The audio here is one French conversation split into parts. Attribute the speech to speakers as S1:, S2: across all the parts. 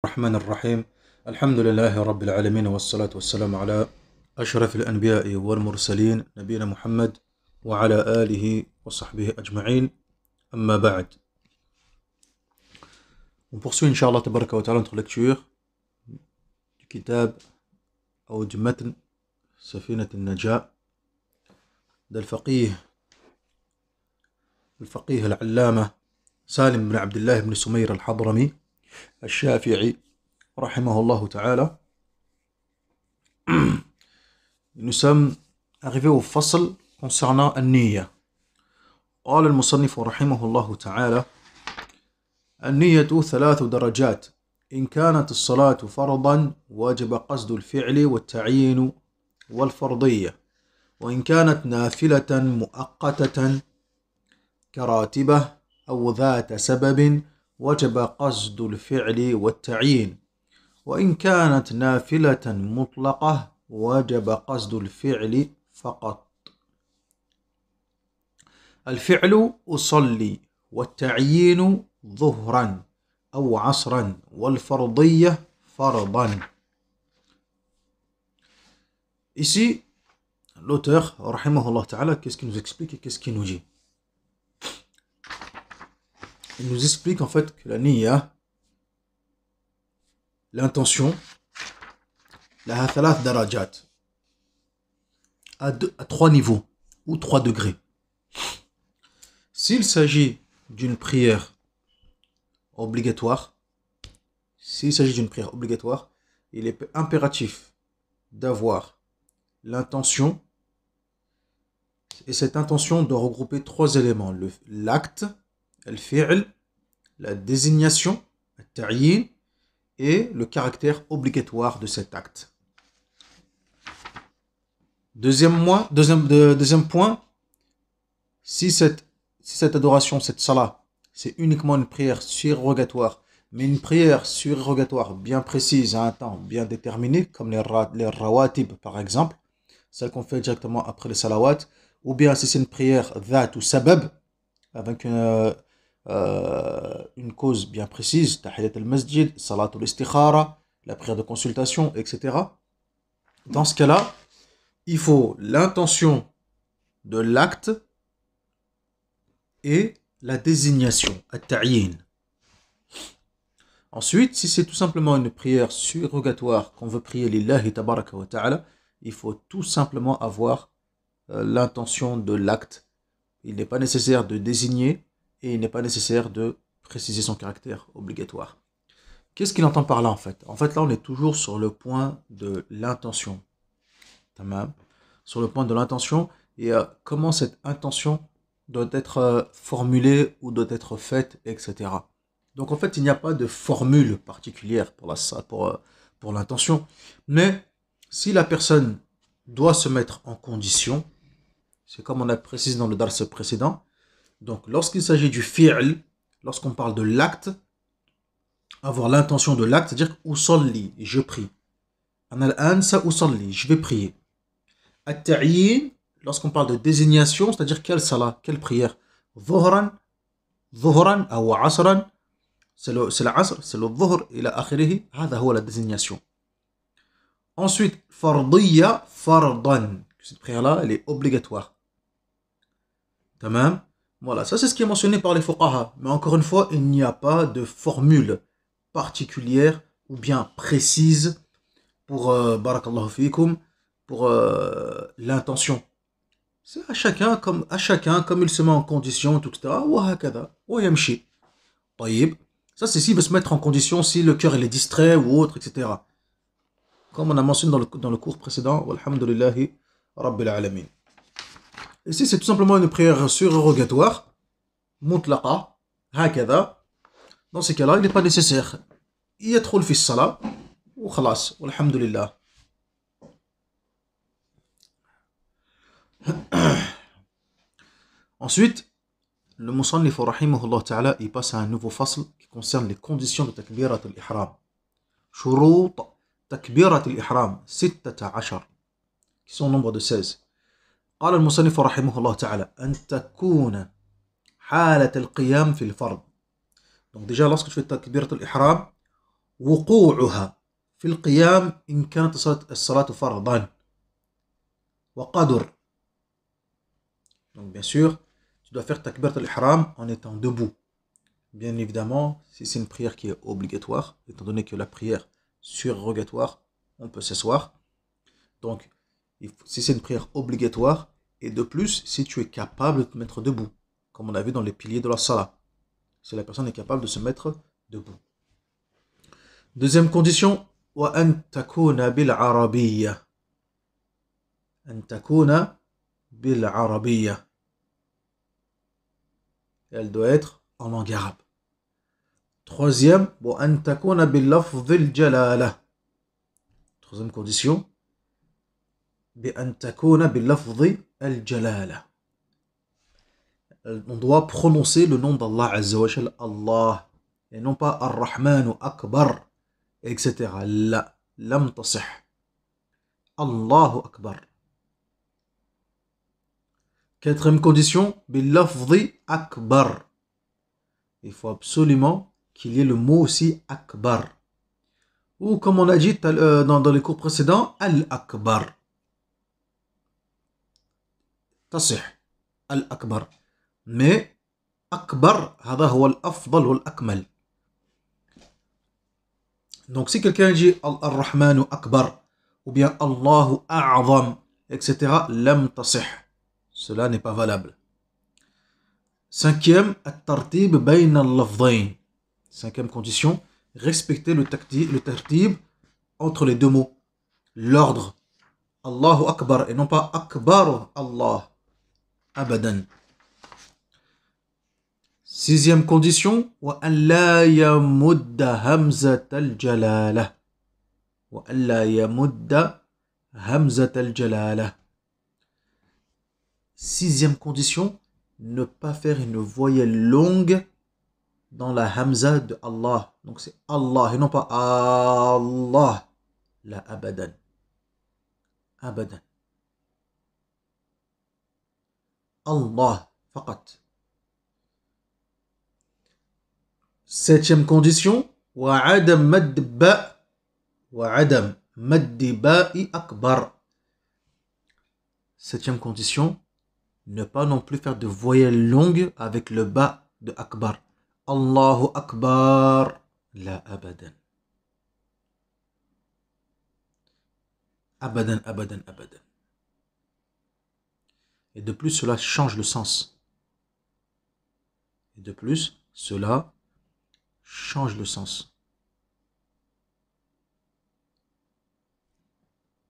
S1: الرحمن الرحيم. الحمد لله رب العالمين والصلاة والسلام على أشرف الأنبياء والمرسلين نبينا محمد وعلى آله وصحبه أجمعين. أما بعد. On poursuit Inch'Allah tabaraka wa ta'ala notre lecture du kitab ou du matn Safinat al-Najah d'Al-Faqih al-Allama Salim ibn Abdullah ibn Sumayr al-Hadrami al-Shafi'i rahimahullah ta'ala. Nous sommes arrivés au fasl concernant النية. قال المصنف رحمه الله تعالى: النية 3 درجات. إن كانت الصلاة فرضا وجب قصد الفعل والتعيين والفرضية، وإن كانت نافلة مؤقتة كراتبة أو ذات سبب وجب قصد الفعل والتعيين، وإن كانت نافلة مطلقة وجب قصد الفعل فقط. الفعل أصلي، والتعيين ظهرا أو عصرا، والفرضية فرضا. Ici, l'auteur, rahimahullah ta'ala, qu'est-ce qu'il nous explique et qu'est-ce qu'il nous dit? Il nous explique en fait que la niyya, l'intention, la 3 darajat, à 3 niveaux ou 3 degrés. S'il s'agit d'une prière obligatoire, il est impératif d'avoir l'intention, et cette intention doit regrouper 3 éléments: l'acte, al-fi'l, la désignation, al-ta'yin, et le caractère obligatoire de cet acte. Deuxième point, si cette adoration, cette salat, c'est uniquement une prière surrogatoire, mais une prière surrogatoire bien précise à un temps bien déterminé, comme les rawatib par exemple, celle qu'on fait directement après les salawat, ou bien si c'est une prière dhat ou sabab, avec une cause bien précise, tahiyat al-masjid, salat al-istikhara, la prière de consultation, etc. Dans ce cas-là, il faut l'intention de l'acte et la désignation, at-ta'yin. Ensuite, si c'est tout simplement une prière surrogatoire qu'on veut prier lillahi tabaraka wa ta'ala, il faut tout simplement avoir l'intention de l'acte. Il n'est pas nécessaire de désigner et il n'est pas nécessaire de préciser son caractère obligatoire. Qu'est-ce qu'il entend par là en fait? En fait, là, on est toujours sur le point de l'intention. Tamam. Sur le point de l'intention et comment cette intention doit être formulée ou doit être faite, etc. Donc en fait, il n'y a pas de formule particulière pour l'intention. Mais si la personne doit se mettre en condition, c'est comme on a précisé dans le dars précédent, donc lorsqu'il s'agit du fi'l, lorsqu'on parle de l'acte, avoir l'intention de l'acte, c'est-à-dire usalli, je prie. Anal-ansa usalli, je vais prier. At-ta'yin, lorsqu'on parle de désignation, c'est-à-dire quelle salat, quelle prière. Dhuhran ou asran, c'est l'asr, c'est le dhuhr, ila akhirihi, hada huwa la désignation. Ensuite, fardiyya, fardan, cette prière-là, elle est obligatoire. Tamam. Voilà, ça c'est ce qui est mentionné par les fuqaha. Mais encore une fois, il n'y a pas de formule particulière ou bien précise pour barakallahu fikum, pour l'intention. C'est à chacun comme il se met en condition, tout ça. Wa hakada, wa yamshi. Taïb. Ça c'est s'il veut se mettre en condition, si le cœur il est distrait ou autre, etc. Comme on a mentionné dans le cours précédent, walhamdulillahi rabbil alamin. Ici, c'est tout simplement une prière surrogatoire, mutlaqa, hakada. Dans ces cas-là, il n'est pas nécessaire. Yadkhul fi salat, ou khalas, walhamdulillah. Ensuite, le musannif rahimahullah ta'ala, il passe à un nouveau fasl qui concerne les conditions de takbirat al-ihram. Shurut takbirat al-ihram, 16, qui sont au nombre de 16. قال المصنف رحمه الله تعالى أن تكون حالة القيام في الفرض. Donc déjà lorsque tu fais takbirat al-ihram, وقوعها في القيام إن كانت الصلاة فرضا وقدر. Donc bien sûr, tu dois faire takbirat al-ihram en étant debout. Bien évidemment, si c'est une prière qui est obligatoire, étant donné que la prière surrogatoire, on peut s'asseoir. Donc, si c'est une prière obligatoire, et de plus, si tu es capable de te mettre debout, comme on a vu dans les piliers de la salat, si la personne est capable de se mettre debout. Deuxième condition, وأن تكون بالعربية. أن تكون بالعربية. Elle doit être en langue arabe. Troisième, وأن تكون بلفظ الجلالة. Troisième condition, بأن تكون بلفظ الجلالة. On doit prononcer le nom d'Allah Azza wa Jal, Allah, et non pas Ar-Rahmanu Akbar, etc. لا, لم تصح. Allahu Akbar. Quatrième condition, بلفظ Akbar. Il faut absolument qu'il y ait le mot aussi Akbar. Ou comme on a dit dans les cours précédents, Al-Akbar. تصح الأكبر. Mais أكبر هذا هو الأفضل والأكمل. Donc si quelqu'un dit Ar-Rahmanu Akbar ou bien Allahu A'zam, etc., لم تصح. Cela n'est pas valable. Cinquième, الترتيب بين اللفظين. Cinquième condition, respecter le tartib entre les deux mots. L'ordre. Allahu Akbar et non pas Akbar Allah. Abadan. Sixième condition, وأن لا يمد همزة الجلالة. وأن لا يمد همزة الجلالة. Sixième condition, ne pas faire une voyelle longue dans la hamza de Allah. Donc c'est Allah et non pas Allah. La abadan. Abadan. Allah. Faqat. Septième condition, وعدم مد باء وعدم مد باء أكبر. Septième condition, ne pas non plus faire de voyelles longues avec le ba de Akbar. Allahu Akbar. La abadan. Abadan, abadan, abadan. Et de plus, cela change le sens. Et de plus, cela change le sens.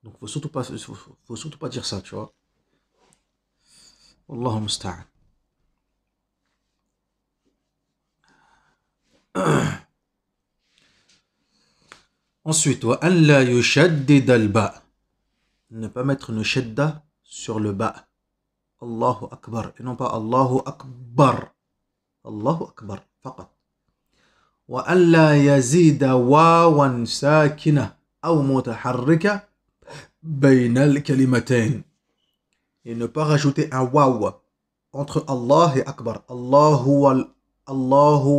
S1: Donc, faut surtout pas dire ça, tu vois. Allahu musta'an. Ensuite, wa an la yushaddid al-ba. Ne pas mettre une shadda sur le ba. Allahu Akbar. Et non pas Allahu Akbar. Allahu Akbar. Faqat. Wa an la yazida wawan sakina aw mutaharrika bayna al-kalimatayn. Et ne pas rajouter un waw entre Allah et Akbar. Allahu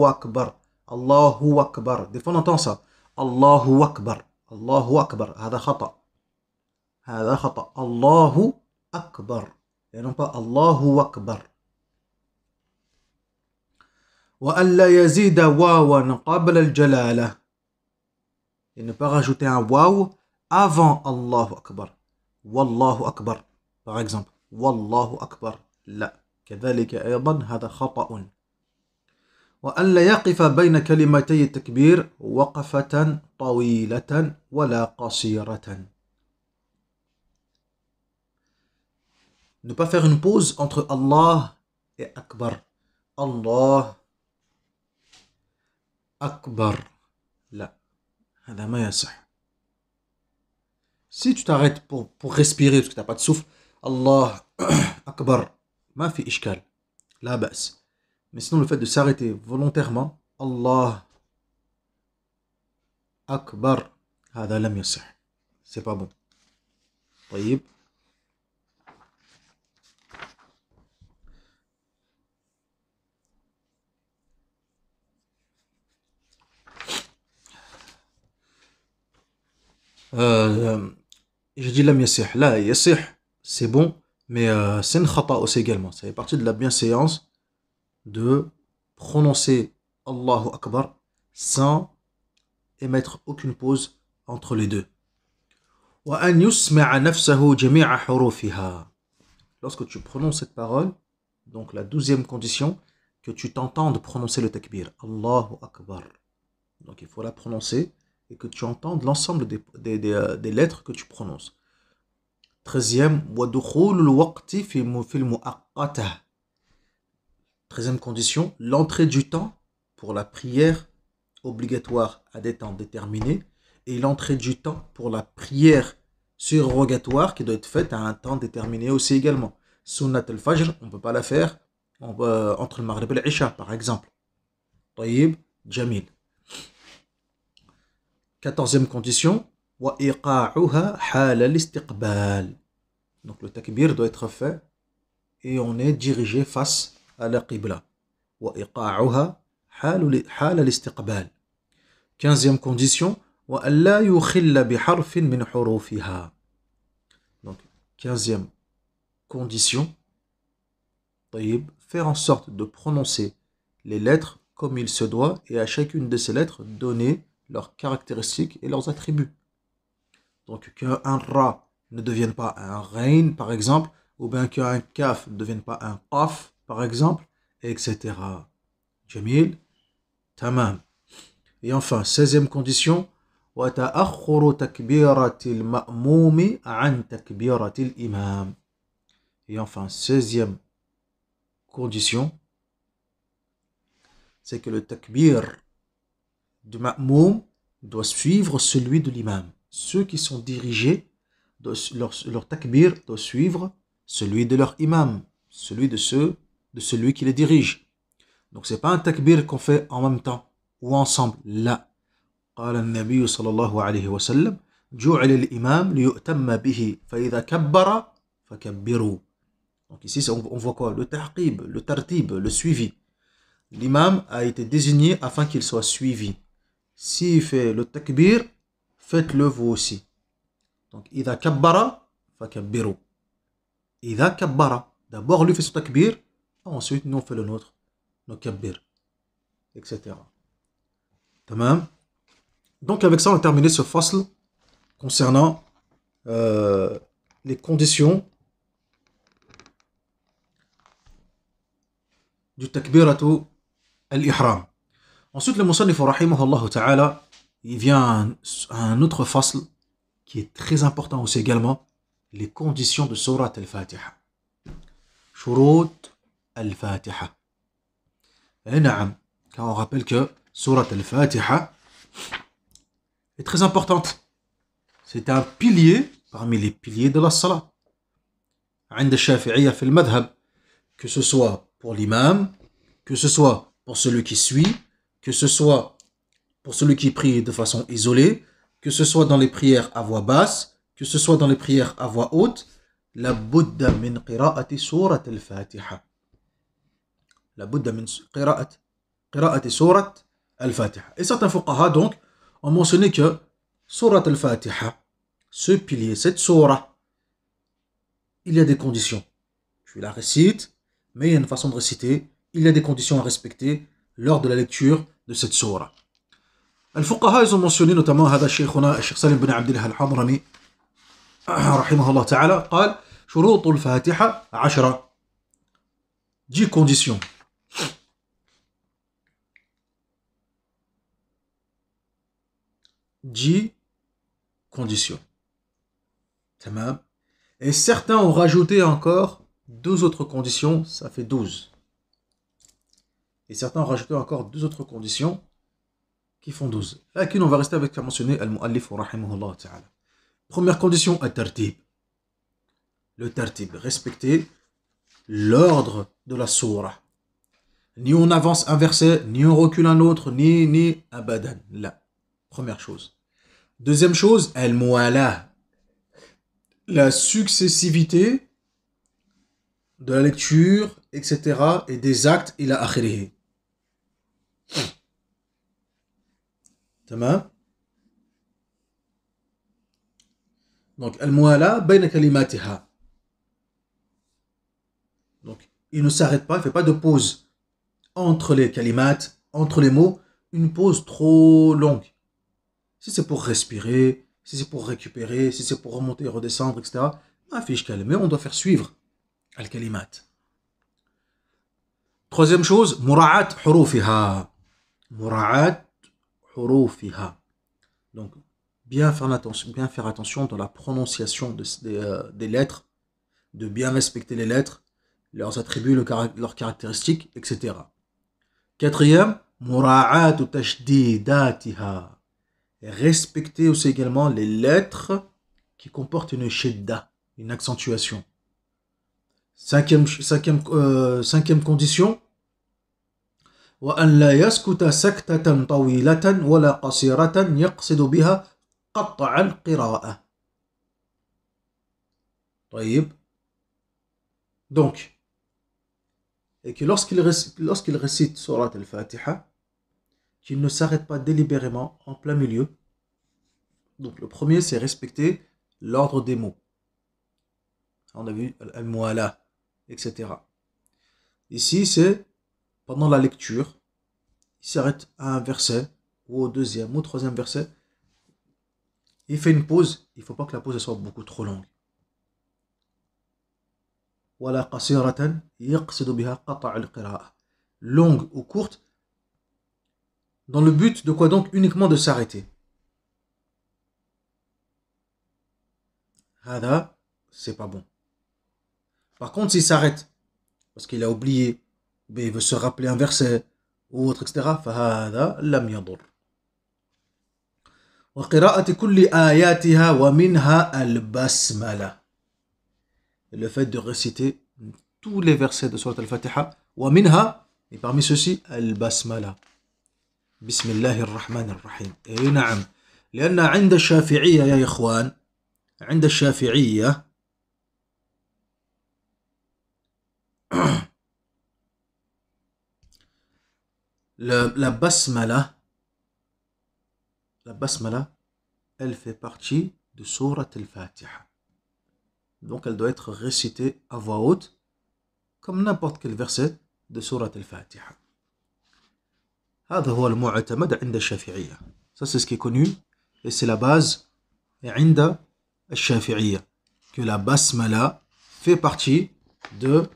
S1: Akbar. Allahu Akbar. Des fois on entend ça. Allahu Akbar. Allahu Akbar. هذا خطأ. هذا خطأ. الله أكبر. Et non pas Allahu Akbar. وأن لا يزيد واوا قبل الجلالة. Et ne pas rajouter un waw avant Allahu Akbar. Wallahu Akbar. Par exemple. Wallahu Akbar. لا. كذلك أيضا هذا خطأ. وأن لا يقف بين كلمتي التكبير وقفة طويلة ولا قصيرة. Ne pas faire une pause entre Allah et Akbar. Allah Akbar. لا. هذا ما يصح. Si tu t'arrêtes pour respirer parce que tu n'as pas de souffle, Allah Akbar. ما في إشكال. لا بأس. Mais sinon, le fait de s'arrêter volontairement, Allah Akbar, هذا لم يصح. C'est pas bon. طيب. Euh, je dis lam yassih. Là, yassih, c'est bon, mais c'est une khata aussi également. Ça fait partie de la bienséance de prononcer Allahu Akbar sans émettre aucune pause entre les deux. وأن يسمع نفسه جميع حروفها. Lorsque tu prononces cette parole, donc la 12e condition, que tu t'entendes prononcer le takbir. Allahu Akbar. Donc il faut la prononcer et que tu entendes l'ensemble des lettres que tu prononces. 13e, وَدُخُولُ الْوَقْتِ فِي الْمُؤَقَّتَةِ. 13e condition, l'entrée du temps pour la prière obligatoire à des temps déterminés et l'entrée du temps pour la prière surrogatoire qui doit être faite à un temps déterminé aussi également. Sunnat al-Fajr, on ne peut pas la faire entre le Maghrib et l'Isha par exemple. Tayyib, Jamil. 14e condition, وَإِقَاعُهَا حَالَ الْإِسْتِقْبَالِ. Donc le takbir doit être fait et on est dirigé face à la qibla. وَإِقَاعُهَا حَالَ الْإِسْتِقْبَالِ. 15e condition, وَأَلَّا يُخِلَّ بِحَرْفٍ مِنْ حُرُوفِهَا. Donc 15e condition, طيب, faire en sorte de prononcer les lettres comme il se doit et à chacune de ces lettres donner leurs caractéristiques et leurs attributs. Donc qu'un ra ne devienne pas un rein par exemple, ou bien qu'un kaf ne devienne pas un qaf par exemple, etc. Jamil, tamam. Et enfin, 16e condition, وَتَأَخُّرُ تَكْبِيرَةِ الْمَأْمُومِ عَنْ تَكْبِيرَةِ الْإِمَامِ. Et enfin, 16e condition, c'est que le takbir du ma'moum doit suivre celui de l'imam. Ceux qui sont dirigés, leur takbir doit suivre celui de leur imam, celui de celui qui les dirige. Donc c'est pas un takbir qu'on fait en même temps ou ensemble. Là, قال النبي صلى الله عليه وسلم جعل الإمام ليؤتم به فإذا كبر فكبروا. Donc ici on voit quoi? Le tahqib, le tartib, le suivi. L'imam a été désigné afin qu'il soit suivi. S'il fait le takbir, faites-le vous aussi. Donc, إذا كبر فكبروا. إذا كبر. D'abord, lui fait son takbir, ensuite, nous on fait le nôtre. Nous kabbir, etc. Tamam. Donc, avec ça, on a terminé ce fasl concernant les conditions du takbiratu al-ihram. Ensuite, le musannif rahimahullah ta'ala, il vient à un autre fasl qui est très important aussi également, les conditions de surat al-Fatiha. Shurut al-Fatiha. Et naam, car on rappelle que surat al-Fatiha est très importante. C'est un pilier parmi les piliers de la salat. عند الشافعية في المذهب, que ce soit pour l'imam, que ce soit pour celui qui suit, que ce soit pour celui qui prie de façon isolée, que ce soit dans les prières à voix basse, que ce soit dans les prières à voix haute, la budda min qira'ati surat al-Fatiha. La budda min qira'ati surat al-Fatiha. Et certains fuqaha donc ont mentionné que surat al-Fatiha, ce pilier, cette surah, il y a des conditions. Tu la récites, mais il y a une façon de réciter, il y a des conditions à respecter lors de la lecture de cette surah. الفقهاء ils ont mentionné notamment هذا شيخنا الشيخ سالم بن عبد الله الحضرمي رحمه الله تعالى قال شروط الفاتحة 10 10 conditions. تمام. Et certains ont rajouté encore 2 autres conditions, ça fait 12. Et certains ont rajouté encore 2 autres conditions qui font 12. Là, on va rester avec ce qu'a mentionné Al-Mu'allif rahimahullah ta'ala. Première condition, at-tartib. Le tartib, respecter l'ordre de la sourate. Ni on avance un verset, ni on recule un autre, ni abadan. Là, première chose. Deuxième chose, al-mu'ala. La successivité de la lecture, etc. et des actes, ila akhirihi. Tamam. Donc, al-muwala bayna kalimatiha. Donc, il ne s'arrête pas, il ne fait pas de pause entre les kalimat, entre les mots, une pause trop longue. Si c'est pour respirer, si c'est pour récupérer, si c'est pour remonter et redescendre, etc. Mais on doit faire suivre al-kalimat. Troisième chose, mura'at hurufiha. Mura'at hurufiha. Donc, bien faire attention dans la prononciation des lettres, de bien respecter les lettres, leurs attributs, leurs caractéristiques, etc. Quatrième, mura'atu tashdidatiha. Respecter aussi également les lettres qui comportent une shidda, une accentuation. Cinquième condition, وأن لا يسكت سكتة طويلة ولا قصيرة يقصد بها قطع القراءة. طيب. Donc, et que lorsqu'il récite Surat al-Fatiha, qu'il ne s'arrête pas délibérément en plein milieu. Donc le premier, c'est respecter l'ordre des mots. On a vu al-muala, etc. Ici, c'est pendant la lecture, il s'arrête à un verset, ou au deuxième, ou au troisième verset, il fait une pause, il ne faut pas que la pause soit beaucoup trop longue. Wala qasiratan yaqsidu biha qata' al-qira'a. Longue ou courte, dans le but de quoi donc? Uniquement de s'arrêter. Hada, c'est pas bon. Par contre, s'il s'arrête, parce qu'il a oublié, mais il veut se rappeler un verset, ou autre, etc., فهذا لم يضر. وقراءة كل آياتها ومنها البسملة. Le fait de réciter tous les versets de Surat al-Fatiha, ومنها, et parmi ceux-ci, البسملة. بسم الله الرحمن الرحيم. اي نعم. لأن عند الشافعية يا إخوان، عند الشافعية la basmala, elle fait partie de Surat al-Fatiha. Donc elle doit être récitée à voix haute, comme n'importe quel verset de Surat al-Fatiha. هذا هو المعتمد عند الشافعية. Ça c'est ce qui est connu et c'est la base عند الشافعية, que la basmala fait partie de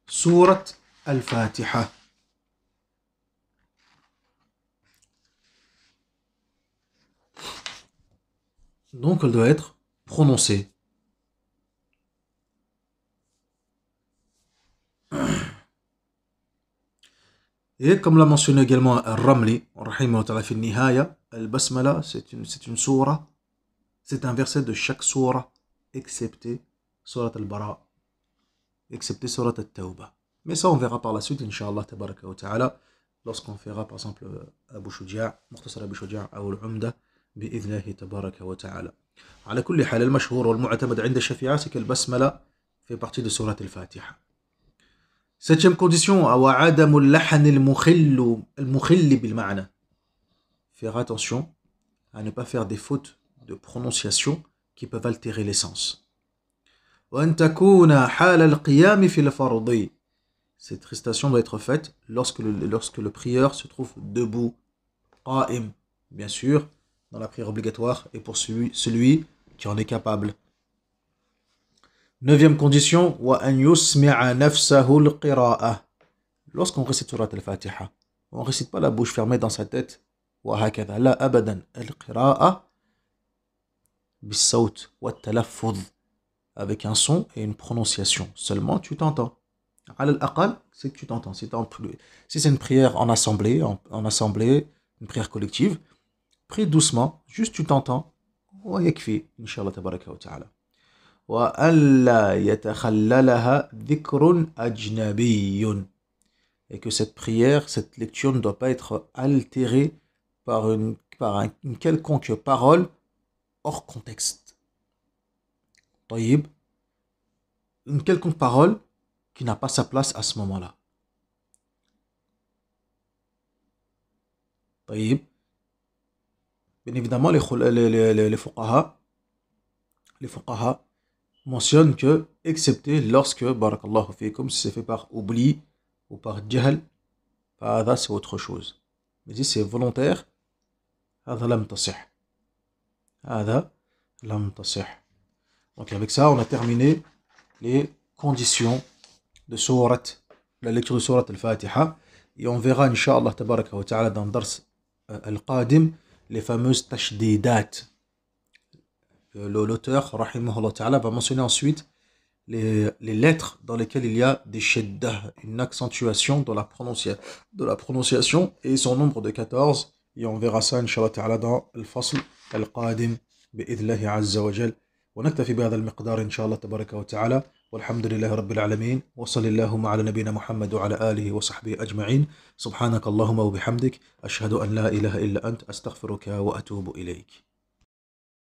S1: Surat al-Fatiha. Donc elle doit être prononcée. Et comme l'a mentionné également Al-Ramli, Al-Basmala, c'est une sourate, c'est un verset de chaque sourate, excepté Surat Al-Bara, excepté Surat Al-Tawbah. Mais ça, on verra par la suite, Inch'Allah, tabaraka wa ta'ala, lorsqu'on fera par exemple Abu Shuja', Mukhtasar Abu Shuja' ou Al-Umda, bi'idhnahi tabaraka wa ta'ala. على كل حال المشهور والمعتمد عند الشافعية c'est que le basmala fait partie de Surat Al-Fatiha. Septième condition, وعدم اللحن المخل بالمعنى. Faire attention à ne pas faire des fautes de prononciation qui peuvent altérer les sens. وأن تكون حال القيام في الفرض. Cette récitation doit être faite lorsque le prieur se trouve debout, قائم, bien sûr, dans la prière obligatoire et pour celui qui en est capable. Neuvième condition, وأن يسمع نفسه القراءة. Lorsqu'on récite Surat al-Fatiha, on ne récite pas la bouche fermée dans sa tête. وهكذا لا أبدا. القراءة بالصوت والتلفظ, avec un son et une prononciation. Seulement tu t'entends. على الأقل, c'est que tu t'entends. Si c'est une prière en assemblée, une prière collective, prie doucement, juste tu t'entends. ويكفي إن شاء الله تبارك وتعالى. وألا يتخللها ذكر أجنبي. Et que cette prière, cette lecture ne doit pas être altérée par une quelconque parole hors contexte. طيب. Une quelconque parole qui n'a pas sa place à ce moment-là. طيب. Bien évidemment, les fuqaha, les fuqaha mentionnent que, excepté lorsque, barakallahu fikum, si c'est fait par oubli ou par jahl, c'est autre chose. Mais si c'est volontaire, هذا لم تصح. هذا لم تصح. Donc avec ça, on a terminé les conditions de la lecture de sourate al-Fatiha. Et on verra, Inch'Allah, tabaraka wa ta'ala, dans le dars al-Qadim, les fameuses tashdidat. L'auteur, rahimahullah ta'ala, va mentionner ensuite les lettres dans lesquelles il y a des shiddah, une accentuation de la prononciation, et son nombre de 14. Et on verra ça, Inch'Allah ta'ala, dans al-Fasl al-Qadim, bi'idhnillahi azza wa jal. ونكتفي بهذا المقدار إن شاء الله تبارك وتعالى والحمد لله رب العالمين وصل اللهم على نبينا محمد وعلى آله وصحبه أجمعين سبحانك اللهم وبحمدك أشهد أن لا إله إلا أنت أستغفرك وأتوب إليك